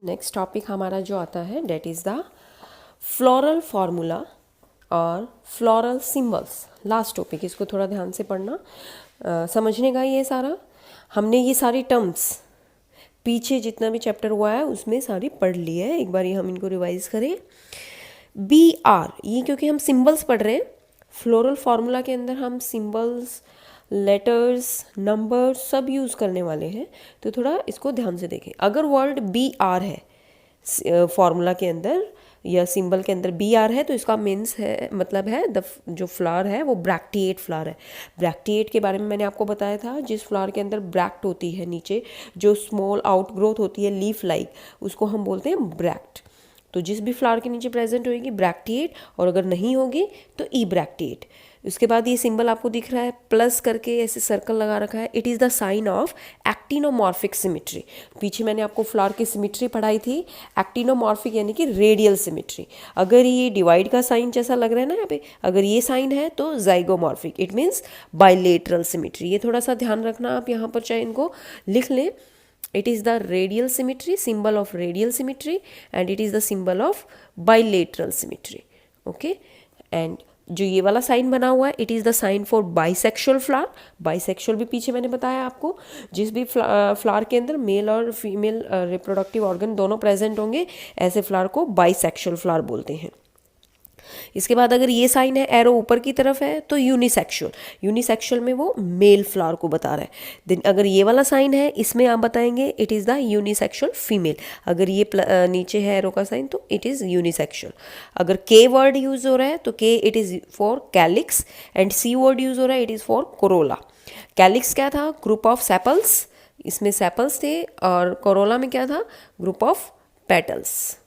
Next topic हमारा जो आता है that is the floral formula और फ्लोरल सिंबल्स। लास्ट टॉपिक, इसको थोड़ा ध्यान से पढ़ना, समझने का ये सारा। हमने ये सारी टर्म्स पीछे जितना भी चैप्टर हुआ है उसमें सारी पढ़ ली है। एक बार ये हम इनको रिवाइज करें। बी आर, ये क्योंकि हम सिंबल्स पढ़ रहे हैं, फ्लोरल फार्मूला के अंदर हम सिंबल्स, लेटर्स, नंबर सब यूज़ करने वाले हैं, तो थोड़ा इसको ध्यान से देखें। अगर वर्ड बी आर है फार्मूला के अंदर या सिंबल के अंदर बी आर है, तो इसका मीन्स है, मतलब है जो फ्लावर है वो ब्रैक्टिएट फ्लावर है। ब्रैक्टिएट के बारे में मैंने आपको बताया था, जिस फ्लावर के अंदर ब्रैक्ट होती है, नीचे जो स्मॉल आउटग्रोथ होती है लीफ लाइक, उसको हम बोलते हैं ब्रैक्ट। तो जिस भी फ्लावर के नीचे प्रेजेंट होगी ब्रैक्टिएट, और अगर नहीं होगी तो ई ब्रैक्टिएट। उसके बाद ये सिंबल आपको दिख रहा है प्लस करके ऐसे सर्कल लगा रखा है, it is the sign of actinomorphic symmetry. पीछे मैंने आपको फ्लावर की सिमिट्री पढ़ाई थी, एक्टिनोमॉर्फिक यानी कि रेडियल सिमिट्री। अगर ये डिवाइड का साइन जैसा लग रहा है ना यहाँ पे, अगर ये साइन है तो zygomorphic, it means bilateral symmetry. ये थोड़ा सा ध्यान रखना आप यहाँ पर, चाहे इनको लिख लें। It is the radial symmetry, symbol of radial symmetry, and it is the symbol of bilateral symmetry. Okay, and जो ये वाला साइन बना हुआ है, it is the sign for bisexual flower. Bisexual भी पीछे मैंने बताया आपको, जिस भी फ्लावर के अंदर मेल और फीमेल रिप्रोडक्टिव ऑर्गन दोनों प्रेजेंट होंगे, ऐसे फ्लावर को बाइसेक्सुअल फ्लावर बोलते हैं। इसके बाद अगर ये साइन है, एरो ऊपर की तरफ है, तो यूनिसेक्सुअल। यूनिसेक्सुअल में वो मेल फ्लावर को बता रहा है। देन अगर ये वाला साइन है, इसमें आप बताएंगे it is the unisexual female. अगर ये नीचे है एरो का साइन, तो इट इज़ यूनिसेक्सुअल। अगर के वर्ड यूज हो रहा है, तो के it is for calyx, and C word use हो रहा है, it is for corolla. Calyx क्या था? ग्रुप ऑफ सेपल्स, इसमें सेपल्स थे, और कोरोला में क्या था? Group of petals.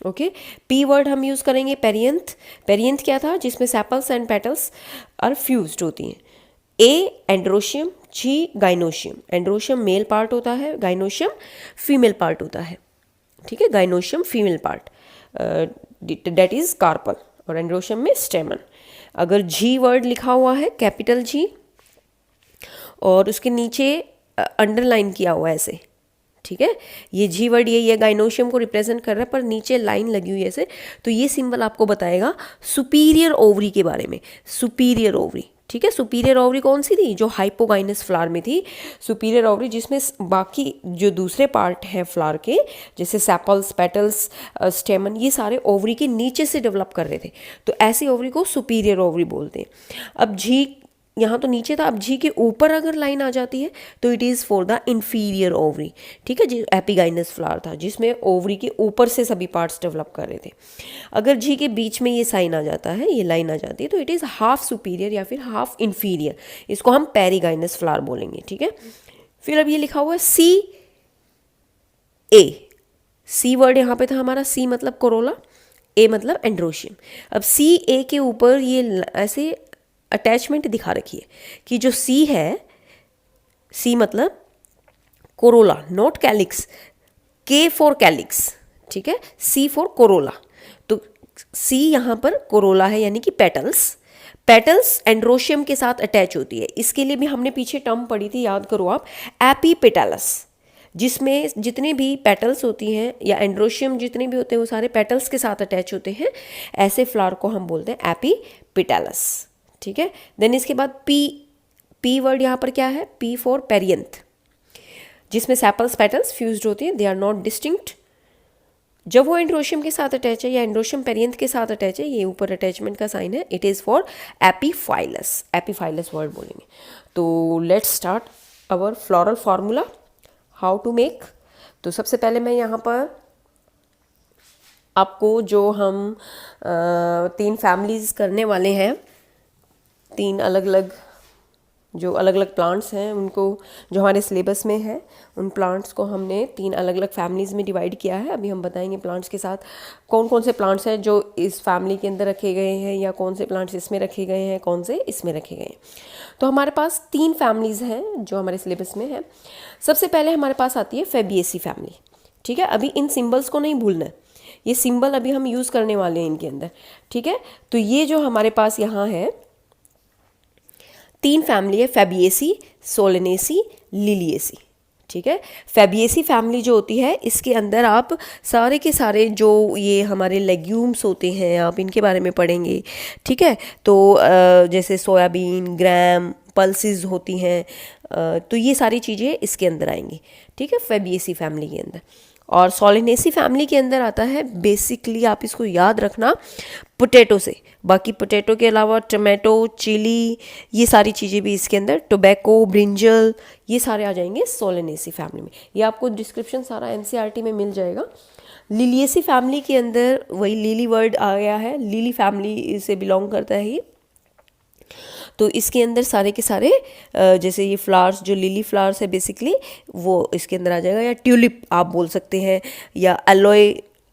Okay, P word हम यूज़ करेंगे पेरियंथ। पेरियंथ क्या था? जिसमें sepals and petals are fused होती हैं। A androecium, G gynoecium. Androecium male part होता है, गाइनोशियम फीमेल पार्ट होता है। ठीक है, gynoecium female part, that is carpel, और एंड्रोशियम में स्टेमन। अगर जी वर्ड लिखा हुआ है, कैपिटल जी, और उसके नीचे अंडरलाइन किया हुआ है ऐसे, ठीक है, ये जी वर्ड ये गाइनोशियम को रिप्रेजेंट कर रहा है, पर नीचे लाइन लगी हुई है ऐसे, तो ये सिंबल आपको बताएगा सुपीरियर ओवरी के बारे में। सुपीरियर ओवरी, ठीक है। सुपीरियर ओवरी कौन सी थी? जो हाइपोगाइनस फ्लावर में थी सुपीरियर ओवरी, जिसमें बाकी जो दूसरे पार्ट हैं फ्लावर के, जैसे सेपल्स, पेटल्स, स्टेमन, ये सारे ओवरी के नीचे से डेवलप कर रहे थे, तो ऐसी ओवरी को सुपीरियर ओवरी बोलते हैं। अब जी यहाँ तो नीचे था, अब जी के ऊपर अगर लाइन आ जाती है तो it is for the inferior ovary, ठीक है, जो एपिगाइनस फ्लावर था, जिसमें ओवरी के ऊपर से सभी पार्ट्स डेवलप कर रहे थे। अगर जी के बीच में ये साइन आ जाता है, ये लाइन आ जाती है, तो इट इज़ हाफ सुपीरियर या फिर हाफ इन्फीरियर, इसको हम पेरिगाइनस फ्लावर बोलेंगे, ठीक है। फिर अब ये लिखा हुआ है सी ए, सी वर्ड यहाँ पे था हमारा, सी मतलब कोरोला, ए मतलब एंड्रोशियम। अब सी ए के ऊपर ये ऐसे अटैचमेंट दिखा रखी है कि जो सी है, सी मतलब कोरोला, नॉट कैलिक्स, के फॉर कैलिक्स, ठीक है, सी फॉर कोरोला। तो सी यहाँ पर कोरोला है, यानी कि पेटल्स। पेटल्स एंड्रोशियम के साथ अटैच होती है। इसके लिए भी हमने पीछे टर्म पढ़ी थी, याद करो आप, एपीपेटलस, जिसमें जितने भी पेटल्स होती हैं या एंड्रोशियम जितने भी होते हैं वो सारे पेटल्स के साथ अटैच होते हैं। ऐसे फ्लावर को हम बोलते हैं एपीपेटलस, ठीक है। देन इसके बाद पी वर्ड यहाँ पर क्या है? पी फॉर पेरियंथ, जिसमें सेपल्स पेटल्स फ्यूज्ड होती हैं, दे आर नॉट डिस्टिंक्ट। जब वो एंड्रोशियम के साथ अटैच है या एंड्रोशियम पेरियंथ के साथ अटैच है, ये ऊपर अटैचमेंट का साइन है, it is for epiphyllous. Epiphyllous word बोलेंगे। तो let's start our floral formula, how to make. तो सबसे पहले मैं यहाँ पर आपको जो हम 3 फैमिलीज़ करने वाले हैं, 3 अलग अलग प्लांट्स हैं, उनको जो हमारे सिलेबस में है, उन प्लांट्स को हमने 3 अलग अलग फैमिलीज़ में डिवाइड किया है। अभी हम बताएंगे प्लांट्स के साथ कौन कौन से प्लांट्स हैं जो इस फैमिली के अंदर रखे गए हैं, या कौन से प्लांट्स इसमें रखे गए हैं, कौन से इसमें रखे गए हैं। तो हमारे पास 3 फैमिलीज़ हैं जो हमारे सिलेबस में है। सबसे पहले हमारे पास आती है फेबिएसी फैमिली, ठीक है। अभी इन सिम्बल्स को नहीं भूलना है, ये सिंबल अभी हम यूज़ करने वाले हैं इनके अंदर, ठीक है। तो ये जो हमारे पास यहाँ है 3 फैमिली है, फेबिएसी, सोलेनेसी, लिलिएसी, ठीक है। फैबिएसी फैमिली जो होती है इसके अंदर आप सारे के सारे जो ये हमारे लेग्यूम्स होते हैं आप इनके बारे में पढ़ेंगे, ठीक है। तो जैसे सोयाबीन, ग्राम, पल्सेस होती हैं, तो ये सारी चीज़ें इसके अंदर आएंगी, ठीक है, फैबिएसी फैमिली के अंदर। और सोलेनेसी फैमिली के अंदर आता है बेसिकली, आप इसको याद रखना, पोटैटो से। बाकी पोटैटो के अलावा टमाटो, चिली, ये सारी चीज़ें भी इसके अंदर, टोबैको, ब्रिंजल, ये सारे आ जाएंगे सोलेनेसी फैमिली में। ये आपको डिस्क्रिप्शन सारा एनसीईआरटी में मिल जाएगा। लिलिएसी फैमिली के अंदर वही लिली वर्ड आ गया है, लिली फैमिली से बिलोंग करता है ये। तो इसके अंदर सारे के सारे जैसे ये फ्लावर्स, जो लिली फ्लावर्स है बेसिकली, वो इसके अंदर आ जाएगा, या ट्यूलिप आप बोल सकते हैं, या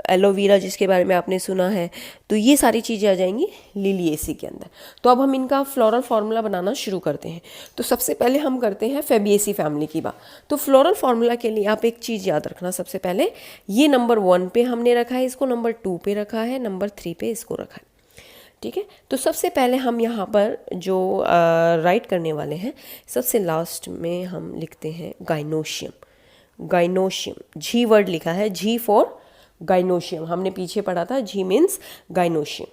एलोवेरा जिसके बारे में आपने सुना है। तो ये सारी चीज़ें आ जाएंगी लिलिएसी के अंदर। तो अब हम इनका फ्लोरल फार्मूला बनाना शुरू करते हैं। तो सबसे पहले हम करते हैं फैबिएसी फैमिली की बात। तो फ्लोरल फार्मूला के लिए आप एक चीज़ याद रखना, सबसे पहले ये नंबर 1 पे हमने रखा है इसको, नंबर 2 पे रखा है, नंबर 3 पे इसको रखा है, ठीक है। तो सबसे पहले हम यहाँ पर जो राइट करने वाले हैं, सबसे लास्ट में हम लिखते हैं गाइनोशियम। गाइनोशियम, जी वर्ड लिखा है, जी फॉर गाइनोशियम। हमने पीछे पढ़ा था जी मीन्स गाइनोशियम।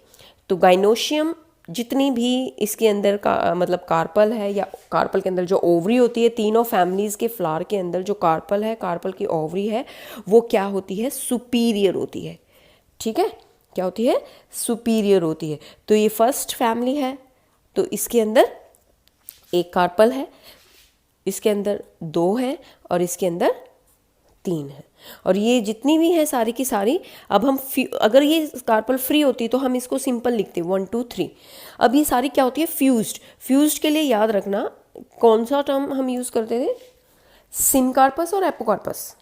तो गाइनोशियम जितनी भी इसके अंदर का मतलब कार्पल है, या कार्पल के अंदर जो ओवरी होती है, तीनों फैमिलीज़ के फ्लावर के अंदर जो कार्पल है, कार्पल की ओवरी है, वो क्या होती है, सुपीरियर होती है, ठीक है। क्या होती है, सुपीरियर होती है। तो ये फर्स्ट फैमिली है, तो इसके अंदर एक कार्पल है, इसके अंदर 2 है, और इसके अंदर 3 है। और ये जितनी भी है सारी की सारी, अब हम अगर ये कार्पल फ्री होती तो हम इसको सिंपल लिखते 1 2 3। अब ये सारी क्या होती है, फ्यूज्ड। फ्यूज्ड के लिए याद रखना कौन सा टर्म हम यूज़ करते थे, सिनकार्पस और एपोकार्पस।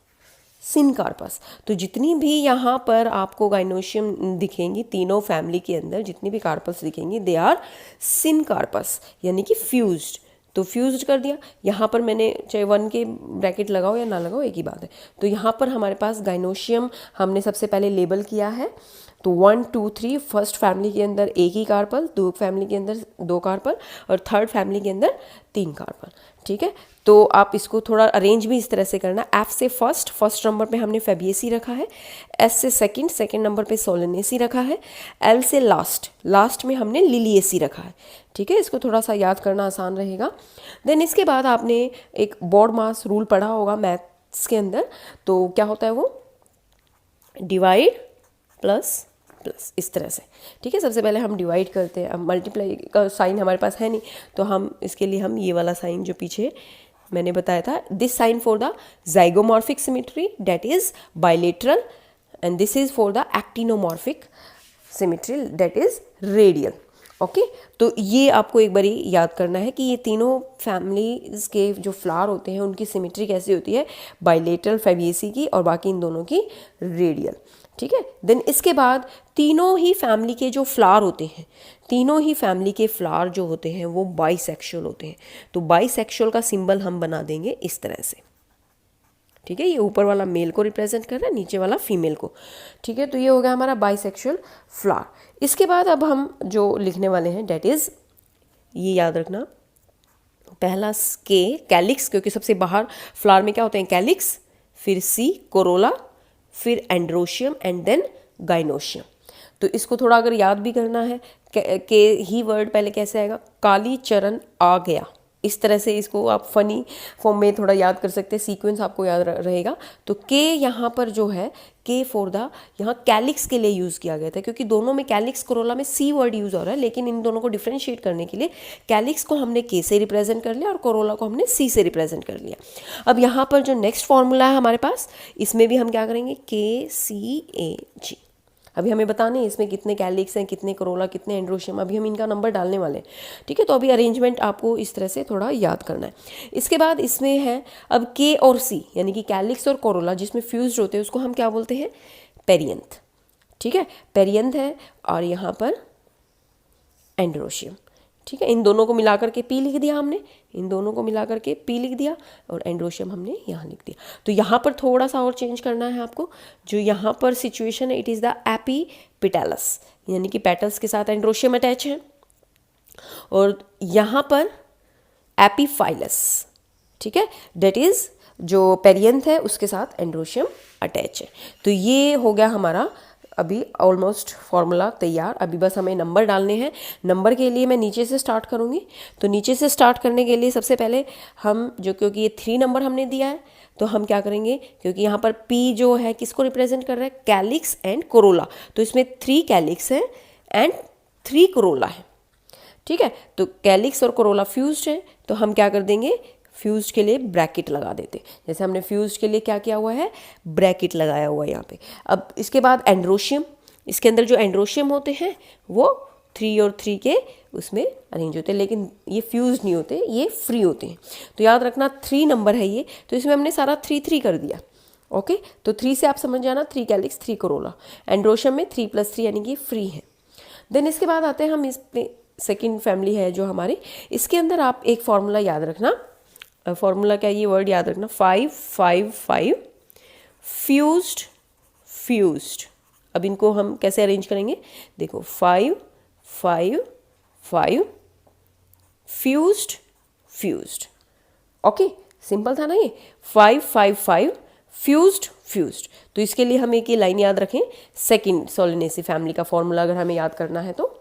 सिनकार्पस। तो जितनी भी यहाँ पर आपको गाइनोशियम दिखेंगी, तीनों फैमिली के अंदर जितनी भी कार्पल्स दिखेंगी, दे आर सिनकार्पस, यानी कि फ्यूज्ड। तो फ्यूज्ड कर दिया। यहाँ पर मैंने चाहे 1 के ब्रैकेट लगाओ या ना लगाओ एक ही बात है। तो यहाँ पर हमारे पास गाइनोशियम हमने सबसे पहले लेबल किया है। तो 1 2 3 फर्स्ट फैमिली के अंदर एक ही कार्पल, 2 फैमिली के अंदर 2 कार्पल, और थर्ड फैमिली के अंदर 3 कार्पल, ठीक है। तो आप इसको थोड़ा अरेंज भी इस तरह से करना। एफ से फर्स्ट नंबर पे हमने फैबिएसी रखा है, एस से सेकंड नंबर पे सोलेनेसी रखा है, एल से लास्ट में हमने लिलिएसी रखा है, ठीक है। इसको थोड़ा सा याद करना आसान रहेगा। देन इसके बाद आपने एक बोर्ड मास रूल पढ़ा होगा मैथ्स के अंदर। तो क्या होता है वो, डिवाइड प्लस प्लस, इस तरह से, ठीक है। सबसे पहले हम डिवाइड करते हैं। अब मल्टीप्लाई का साइन हमारे पास है नहीं, तो हम इसके लिए हम ये वाला साइन जो पीछे मैंने बताया था, this sign for the zygomorphic symmetry that is bilateral, and this is for the actinomorphic symmetry that is radial, okay. तो ये आपको एक बारी याद करना है कि ये तीनों फैमिलीज के जो फ्लावर होते हैं उनकी सिमेट्री कैसी होती है, बाइलेटरल फैबिएसी की, और बाकी इन दोनों की रेडियल, ठीक है। देन इसके बाद तीनों ही फैमिली के जो फ्लावर होते हैं, तीनों ही फैमिली के फ्लावर जो होते हैं वो बाइसेक्सुअल होते हैं। तो बाइसेक्सुअल का सिंबल हम बना देंगे इस तरह से, ठीक है। ये ऊपर वाला मेल को रिप्रेजेंट कर रहा है, नीचे वाला फीमेल को, ठीक है। तो ये हो गया हमारा बाइसेक्सुअल फ्लावर। इसके बाद अब हम जो लिखने वाले हैं डेट इज़, ये याद रखना, पहला के कैलिक्स, क्योंकि सबसे बाहर फ्लावर में क्या होते हैं, कैलिक्स, फिर सी कोरोला, फिर एंड्रोशियम, एंड देन गाइनोशियम। तो इसको थोड़ा अगर याद भी करना है, के ही वर्ड पहले कैसे आएगा, काली चरण आ गया, इस तरह से इसको आप फनी फॉर्म में थोड़ा याद कर सकते हैं, सीक्वेंस आपको याद रहेगा। तो के यहाँ पर जो है, के फॉर द, यहाँ कैलिक्स के लिए यूज़ किया गया था, क्योंकि दोनों में कैलिक्स कोरोला में सी वर्ड यूज़ हो रहा है, लेकिन इन दोनों को डिफ्रेंशिएट करने के लिए कैलिक्स को हमने के से रिप्रेजेंट कर लिया और कोरोला को हमने सी से रिप्रेजेंट कर लिया। अब यहाँ पर जो नेक्स्ट फॉर्मूला है हमारे पास, इसमें भी हम क्या करेंगे, के सी ए जी। अभी हमें बताने इसमें कितने कैलिक्स हैं, कितने कोरोला, कितने एंड्रोशियम, अभी हम इनका नंबर डालने वाले हैं, ठीक है। तो अभी अरेंजमेंट आपको इस तरह से थोड़ा याद करना है। इसके बाद इसमें है अब के और सी, यानी कि कैलिक्स और कोरोला जिसमें फ्यूज्ड होते हैं उसको हम क्या बोलते हैं, पेरियंथ, ठीक है। पेरियंथ है, और यहाँ पर एंड्रोशियम, ठीक है। इन दोनों को मिलाकर के पी लिख दिया हमने, इन दोनों को मिलाकर के पी लिख दिया, और एंड्रोशियम हमने यहाँ लिख दिया। तो यहाँ पर थोड़ा सा और चेंज करना है आपको। जो यहाँ पर सिचुएशन है, इट इज़ द एपीपेटलस, यानी कि पेटल्स के साथ एंड्रोशियम अटैच है, और यहाँ पर एपीफाइलस, ठीक है, डेट इज जो पेरियंथ है उसके साथ एंड्रोशियम अटैच है। तो ये हो गया हमारा अभी ऑलमोस्ट फॉर्मूला तैयार। अभी बस हमें नंबर डालने हैं। नंबर के लिए मैं नीचे से स्टार्ट करूँगी। तो नीचे से स्टार्ट करने के लिए सबसे पहले हम जो, क्योंकि ये 3 नंबर हमने दिया है, तो हम क्या करेंगे, क्योंकि यहाँ पर P जो है किसको रिप्रेजेंट कर रहा है, कैलिक्स एंड कोरोला, तो इसमें 3 कैलिक्स है एंड 3 कोरोला है। ठीक है, तो कैलिक्स और कोरोला फ्यूज्ड है, तो हम क्या कर देंगे, फ्यूज्ड के लिए ब्रैकेट लगा देते। जैसे हमने फ्यूज्ड के लिए क्या किया हुआ है, ब्रैकेट लगाया हुआ है यहाँ पे। अब इसके बाद एंड्रोशियम, इसके अंदर जो एंड्रोशियम होते हैं वो 3 और 3 के उसमें अरेंज होते हैं, लेकिन ये फ्यूज नहीं होते, ये फ्री होते हैं। तो याद रखना 3 नंबर है ये, तो इसमें हमने सारा 3 कर दिया। ओके, तो 3 से आप समझ जाना 3 कैलिक्स 3 कोरोला। एंड्रोशियम में 3 + 3 यानी कि फ्री है। देन इसके बाद आते हैं हम इस पे, सेकेंड फैमिली है जो हमारी, इसके अंदर आप एक फॉर्मूला याद रखना। फॉर्मूला क्या, ये वर्ड याद रखना, 5 5 5 फ्यूज्ड फ्यूज्ड। अब इनको हम कैसे अरेंज करेंगे, देखो 5 5 5 फ्यूज्ड फ्यूज्ड। ओके, सिंपल था ना ये, 5 5 5 फ्यूज्ड फ्यूज्ड। तो इसके लिए हम एक ये लाइन याद रखें, सेकेंड सोलिनेसी फैमिली का फॉर्मूला अगर हमें याद करना है तो।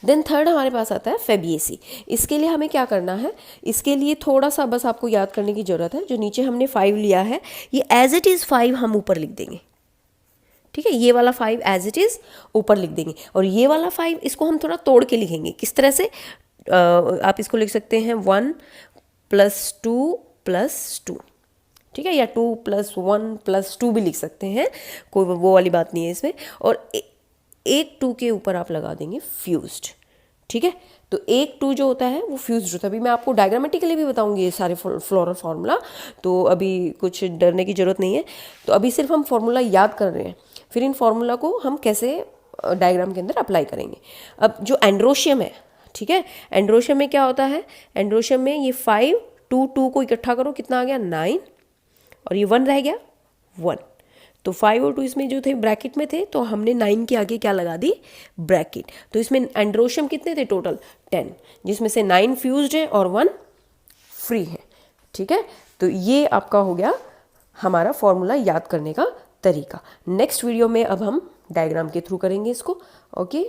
देन थर्ड हमारे पास आता है फेबिएसी। इसके लिए हमें क्या करना है, इसके लिए थोड़ा सा बस आपको याद करने की ज़रूरत है। जो नीचे हमने 5 लिया है, ये एज इट इज़ 5 हम ऊपर लिख देंगे। ठीक है, ये वाला 5 एज इट इज़ ऊपर लिख देंगे, और ये वाला 5 इसको हम थोड़ा तोड़ के लिखेंगे। किस तरह से, आप इसको लिख सकते हैं 1 + 2 + 2, ठीक है, या 2 + 1 + 2 भी लिख सकते हैं, कोई वो वाली बात नहीं है इसमें। और एक 2 के ऊपर आप लगा देंगे फ्यूज्ड। ठीक है, तो एक 2 जो होता है वो फ्यूज्ड होता है। अभी मैं आपको डायग्रामेटिकली भी बताऊंगी ये सारे फ्लोरल फार्मूला, तो अभी कुछ डरने की ज़रूरत नहीं है। तो अभी सिर्फ हम फार्मूला याद कर रहे हैं, फिर इन फार्मूला को हम कैसे डायग्राम के अंदर अप्लाई करेंगे। अब जो एंड्रोशियम है, ठीक है, एंड्रोशियम में क्या होता है, एंड्रोशियम में ये 5 2 2 को इकट्ठा करो, कितना आ गया 9, और ये 1 रह गया 1। तो 5 और 2 इसमें जो थे ब्रैकेट में थे, तो हमने 9 के आगे क्या लगा दी, ब्रैकेट। तो इसमें एंड्रोशियम कितने थे टोटल, 10, जिसमें से 9 फ्यूज्ड है और 1 फ्री है। ठीक है, तो ये आपका हो गया हमारा फॉर्मूला याद करने का तरीका। नेक्स्ट वीडियो में अब हम डायग्राम के थ्रू करेंगे इसको। ओके।